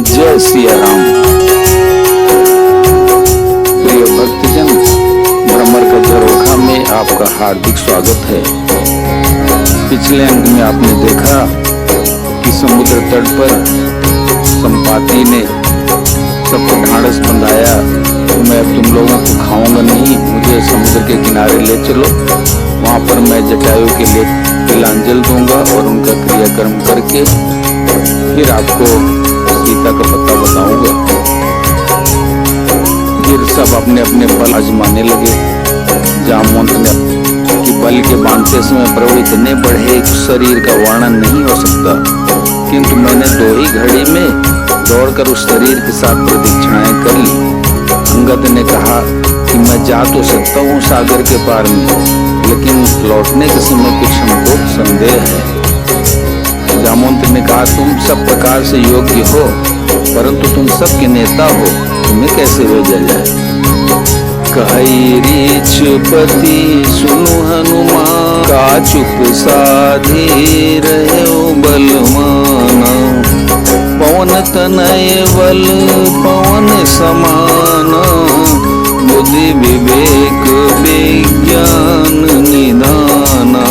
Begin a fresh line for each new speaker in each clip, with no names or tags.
जय सिया राम। प्रिय भक्तजन, भ्रमर का झरोखा में आपका हार्दिक स्वागत है। पिछले अंक में आपने देखा कि समुद्र तट पर संपाति ने सबको ढाढ़स बंधाया, मैं अब तुम लोगों को खाऊंगा नहीं, मुझे समुद्र के किनारे ले चलो, वहां पर मैं जटायु के लिए तिलांजल दूंगा और उनका क्रियाकर्म करके फिर आपको सीता का पता बताऊंगा। फिर सब अपने अपने बल आजमाने लगे। जामवंत ने कि बल के बांधते समय प्रभु इतने बढ़े शरीर का वर्णन नहीं हो सकता, किंतु मैंने 2 ही घड़ी में दौड़कर उस शरीर के साथ प्रदक्षिणाएं कर ली। अंगद ने कहा कि मैं जा तो सकता हूँ सागर के पार में, लेकिन लौटने के समय कुछ हमको संदेह है। जामवंत ने कहा तुम सब प्रकार से योग्य हो, परंतु तुम सबके नेता हो, तुम्हें कैसे भेजा जाए। कहि रीछपति सुनु हनुमान, का चुप साधे रहो बलवाना। पवन तनय बल पवन समाना, बुद्धि विवेक विज्ञान निधाना।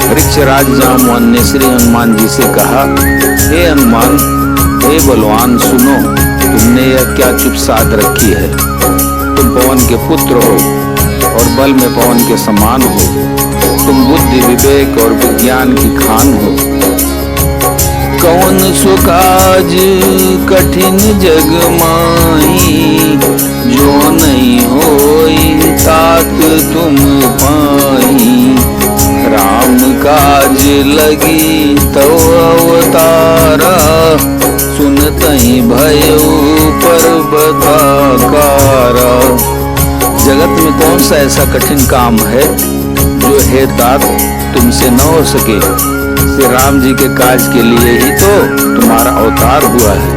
वृक्षराज जामवन ने श्री हनुमान जी से कहा, हे हनुमान, हे बलवान, सुनो, तुमने यह क्या चुप साध रखी है। तुम पवन के पुत्र हो और बल में पवन के समान हो। तुम बुद्धि विवेक और विज्ञान की खान हो। कौन सुकाज कठिन जग माही, जो नहीं होई तात तुम पाई। राम काज लगी तो अवतारा, सुनतहि भयो पर्वताकारा। जगत में कौन सा ऐसा कठिन काम है जो हे तात तुमसे न हो सके। श्री राम जी के काज के लिए ही तो तुम्हारा अवतार हुआ है।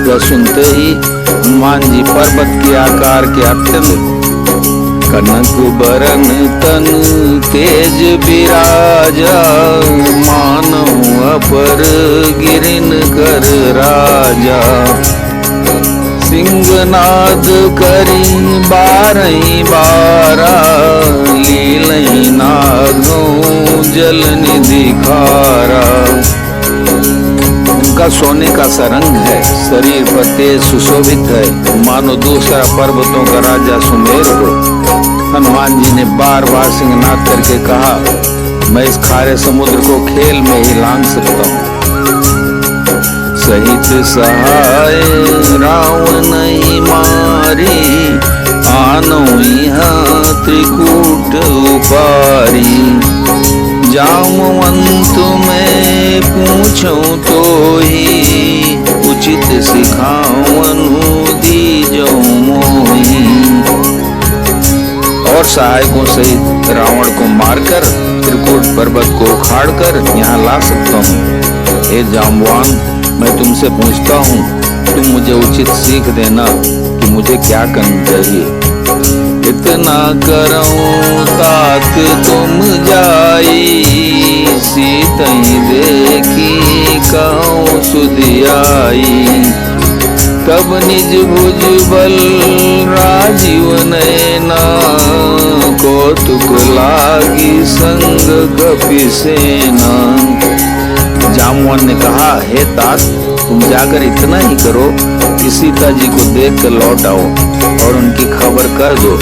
यह सुनते ही हनुमान जी पर्वत के आकार के अत्यंत कनक बरन तन तेज बिराजा, मानव अपर गिरिन कर राजा। सिंहनाद करी 12 बारा, लीलई नागों जल निधि खारा। उनका सोने का सरंग है, शरीर पर तेज सुशोभित है, मानो दूसरा पर्वतों का राजा सुमेर हो। हनुमान जी ने बार-बार सिंहनाद करके कहा, मैं इस खारे समुद्र को खेल में ही लांघ सकता हूँ। सहित सहाय रावण नहीं मारी, आनो यहाँ त्रिकूट उपारी। जामवंत मैं पूछूं तो ही, उचित सिखावनु दीजो मोही। और सहायकों सहित रावण को मारकर त्रिकूट पर्वत को उखाड़कर यहाँ ला सकता हूँ। हे जाम्बवान, मैं तुमसे पूछता हूँ, तुम मुझे उचित सीख देना कि मुझे क्या करना चाहिए। इतना करऊं तात तुम जाई, सीतई देखी कहूँ सुधियाई। तब निज भुज बल राजीव नैना, कौतुक लागी संग कपि सेना। जामवन ने कहा, हे तात, तुम जाकर इतना ही करो कि सीता जी को देख कर लौट आओ और उनकी खबर कर दो।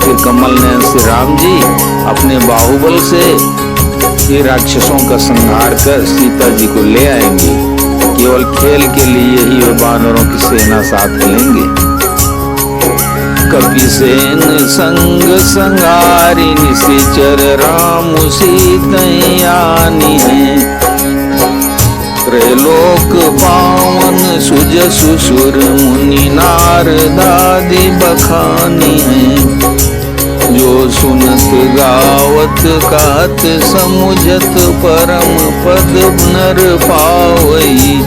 फिर कमल नयन श्री राम जी अपने बाहुबल से ये राक्षसों का संहार कर सीता जी को ले आएंगे। केवल खेल के लिए ही वे वानरों की सेना साथ लेंगे। कपिसेन संग संगारी, निशिचर राम सीतयानी है। त्रैलोक पावन सुजसु सुर मुनि, नारदादि बखानी है। जो सुनत गावत कहत समुझत, परम पद नर पावई।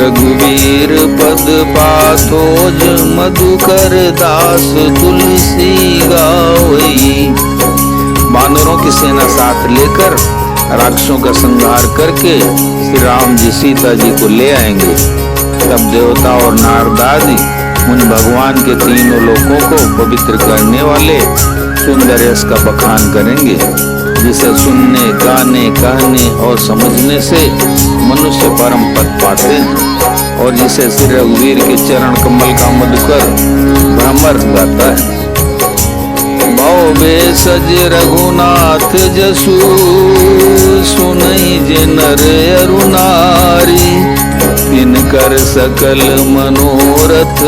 रघुवीर पद पाथोज, मधुकर दास तुलसी गावई। बानरों की सेना साथ लेकर राक्षसों का संहार करके श्री राम जी सीता जी को ले आएंगे। सब देवता और नारद आदि उन भगवान के तीनों लोकों को पवित्र करने वाले सुंदर यश का बखान करेंगे, जिसे सुनने, गाने, कहने और समझने से मनुष्य परम पद पाते हैं, और जिसे श्री रघुवीर के चरण कमल का मधुकर भ्रमर गाता है। भव भेषज रघुनाथ जसु, सुनई जे नर अरु नारी, तिनकर सकल मनोरथ,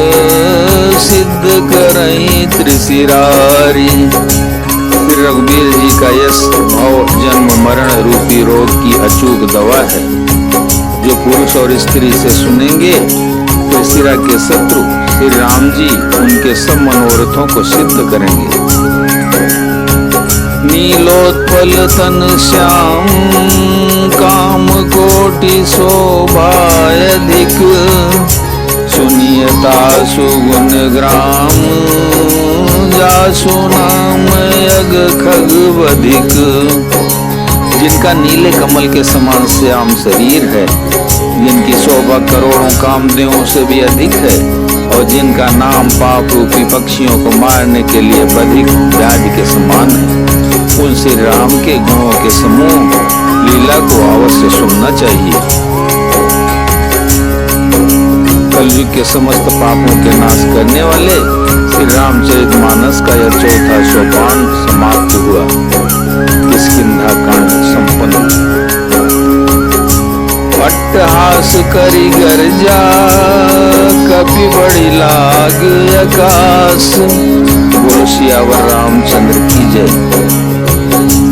सिद्ध करई त्रिशिरारी। श्री रघुवीर जी का यश भव जन्म मरण रूपी रोग की अचूक दवा है। जो पुरुष और स्त्री से सुनेंगे त्रिशिरा के शत्रु श्री राम जी उनके सब मनोरथों को सिद्ध करेंगे। नीलोत्पल तन श्याम, काम कोटि शोभा अधिक, सुनियता सुगुण ग्राम, जासु नाम यग खग बधिक। जिनका नीले कमल के समान श्याम शरीर है, जिनकी शोभा करोड़ों कामदेवों से भी अधिक है, और जिनका नाम पाप रूपी पक्षियों को मारने के लिए बधिक व्याध के समान है, उन श्री राम के गुणों के समूह लीला को अवश्य सुनना चाहिए। कलयुग के समस्त पापों के नाश करने वाले श्री रामचरितमानस का यह चौथा सोपान समाप्त हुआ। किष्किंधा कांड संपन्न। अट्टहास करी गर्जा, कपि बड़ी लाग आकाश। बोलो सियावर रामचंद्र की जय।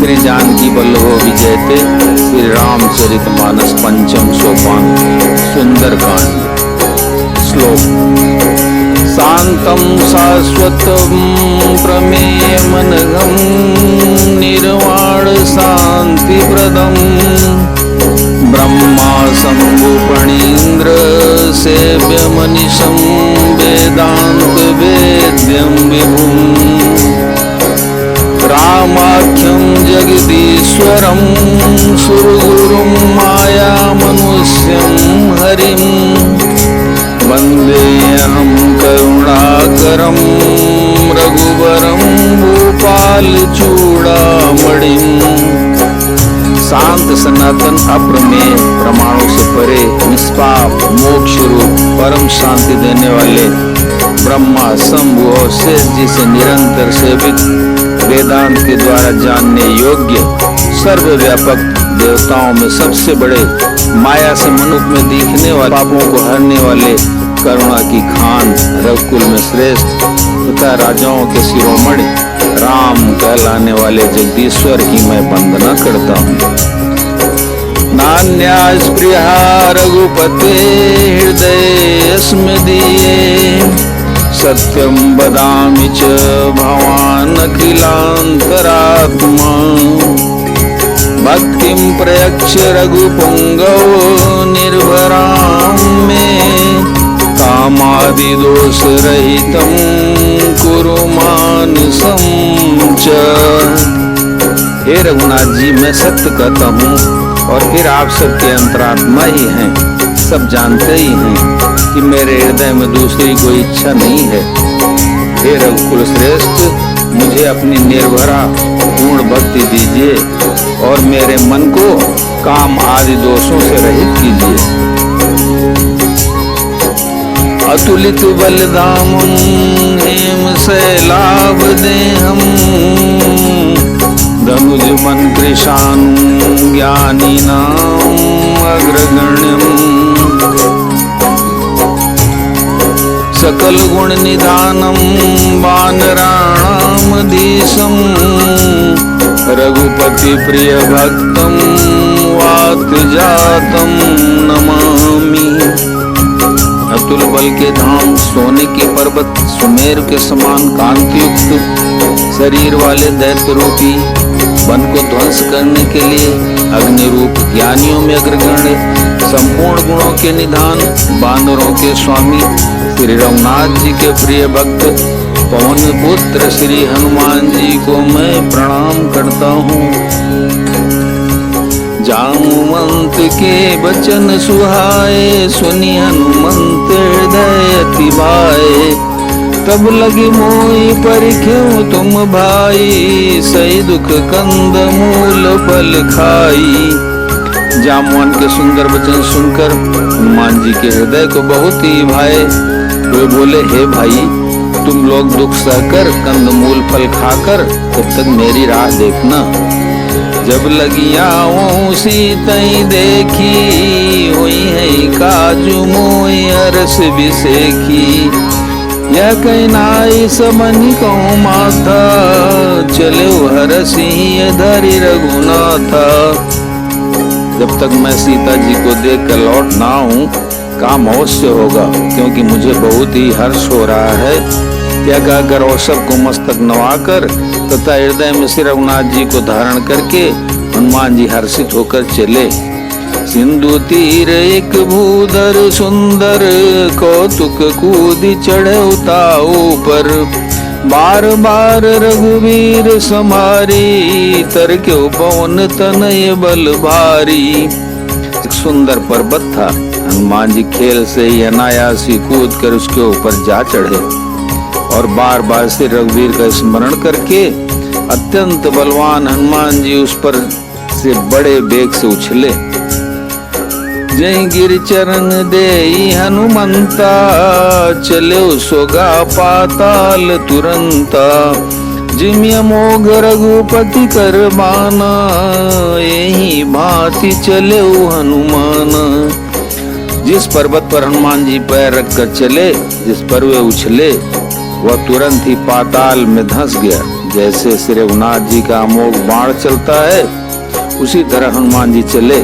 श्री जानकी वल्लभो विजयते। श्री रामचरितमानस पंचम सोपान सुंदर कांड। श्लोक। शांतं शाश्वतं प्रमेयमनघं, निर्वाण शांतिप्रदं, ब्रह्मा शंभुफणीन्द्र सेव्यमनिशं, वेदांत वेद्यं विभुम्। रामाख्यं जगदीश्वरं, सुरगुरुं मायामनुष्यं हरिं, वन्देऽहं करुणाकरं, रघुवरं भूपालचूडामणिं। शांत सनातन अप्रमेय, प्रमाणों से परे, निष्पाप, मोक्ष रूप, परम शांति देने वाले ब्रह्मा, शंभु और शेष जी से निरंतर सेवित, वेदांत के द्वारा जानने योग्य, सर्वव्यापक, देवताओं में सबसे बड़े, माया से मनुष्य में दिखने वाले, पापों को हरने वाले, करुणा की खान, रघुकुल में श्रेष्ठ तथा राजाओं के शिरोमणि राम कहलाने वाले जगदीश्वर की मैं वंदना करता हूँ। नान्या स्पृहा रघुपते हृदय स्मदीये, सत्यं वदामि च भवान् अखिलान्तरात्मा। भक्तिं प्रयच्छ रघुपुंगव, निर्भरां मे, कामादिदोष रहितं कुरु मानसं च। हे रघुनाथ जी, मैं सत्य कहता हूँ और फिर आप सबके अंतरात्मा ही हैं, सब जानते ही हैं कि मेरे हृदय में दूसरी कोई इच्छा नहीं है। हे रघुकुल श्रेष्ठ, मुझे अपनी निर्भरा पूर्ण भक्ति दीजिए और मेरे मन को काम आदि दोषों से रहित कीजिए। अतुलित बलधामं हेम शैलाभ देहं, धनुज मन कृशानं ज्ञानिनां अग्रगण्यम्। सकल गुण निधानं वानराणामधीशं, रघुपति प्रिय भक्तं वात जातं नमामि। अतुल बल के धाम, सोने के पर्वत, सुमेरु के समान कांतियुक्त शरीर वाले दैत्य रूपी वन को ध्वंस करने के लिए अग्नि रूप, ज्ञानियों में अग्रगण्य, संपूर्ण गुणों के निधान, बानरों के स्वामी श्री रघुनाथ जी के प्रिय भक्त पवन पुत्र श्री हनुमान जी को मैं प्रणाम करता हूँ। जामवंत के वचन सुहाए, सुनि हनुमंत भाई। तब लगी मोई पर क्यों तुम भाई, सही दुख कंद मूल फल खाई। जामवन के सुंदर वचन सुनकर हनुमान जी के हृदय को बहुत ही भाए। वे बोले, हे भाई, तुम लोग दुख सहकर कंद मूल फल खाकर तब तक मेरी राह देखना। जब लगी आऊं सीतई देखी, हुई है काजू मोई अरस बिसेखी। यह कहीं नाई समनि कहूँ माथा, चले हरसी धरि रघुनाथा। जब तक मैं सीता जी को देख कर लौट ना आऊं काम अवश्य होगा, क्योंकि मुझे बहुत ही हर्ष हो रहा है। यह कहकर और सबको मस्तक नवाकर तथा हृदय में श्री रघुनाथ जी को धारण करके हनुमान जी हर्षित होकर चले। सिंधु तीर एक भूधर सुंदर, कौतुक कूदी चढ़े उताऊ पर। बार बार रघुवीर समारी, तर क्यों पवन तनय बल भारी। एक सुंदर पर्वत था, हनुमान जी खेल से ही अनायासी कूद कर उसके ऊपर जा चढ़े और बार बार से रघुवीर का स्मरण करके अत्यंत बलवान हनुमान जी उस पर से बड़े वेग से उछले। जय गिर चरण देई हनुमंता, चले सोगा पाताल तुरंता। जिम अमोघ रघुपति कर बाना, यही भांति चले हनुमान। जिस पर्वत पर हनुमान जी पैर रख कर चले, जिस पर वे उछले, वह तुरंत ही पाताल में धंस गया। जैसे श्री रघुनाथ जी का अमोघ बाण चलता है, उसी तरह हनुमान जी चले।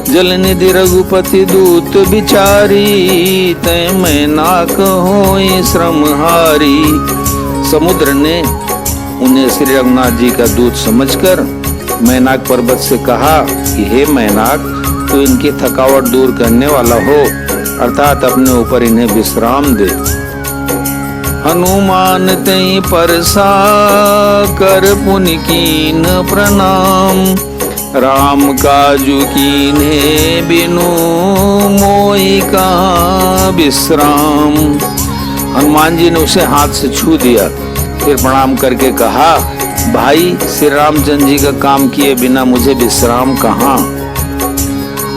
जल निधि रघुपति दूत बिचारी, तय मैं नाक होई श्रम हारी। समुद्र ने उन्हें श्री रघुनाथ जी का दूत समझकर मैनाक पर्वत से कहा कि हे मैनाक, तू इनकी थकावट दूर करने वाला हो, अर्थात अपने ऊपर इन्हें विश्राम दे। हनुमान तई परसा कर पुनि कीन प्रणाम, राम काजू कीन्हे बिनु मोहि कहाँ विश्राम। हनुमान जी ने उसे हाथ से छू दिया, फिर प्रणाम करके कहा, भाई, श्री रामचंद्र जी का काम किए बिना मुझे विश्राम कहाँ।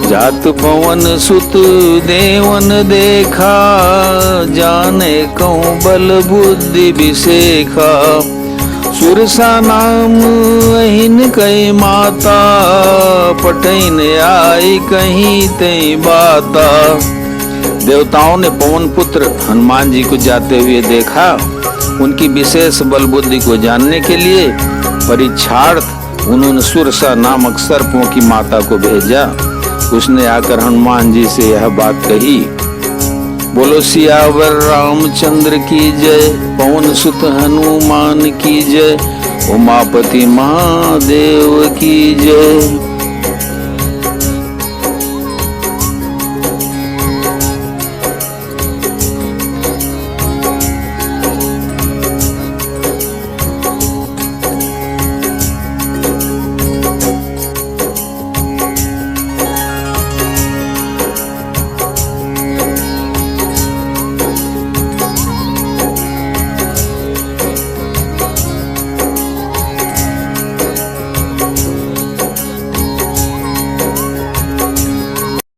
जात पवन सुत देवन देखा, जाने कहूँ बल बुद्धि विसेखा। सुरसा नाम अहिन कई माता, पठैन आई कहीं तई बाता। देवताओं ने पवन पुत्र हनुमान जी को जाते हुए देखा। उनकी विशेष बल बुद्धि को जानने के लिए परीक्षार्थ उन्होंने सुरसा नामक सर्पों की माता को भेजा। उसने आकर हनुमान जी से यह बात कही, बोलो सियावर रामचंद्र की जय, पवन सुत हनुमान की जय, उमापति महादेव की जय।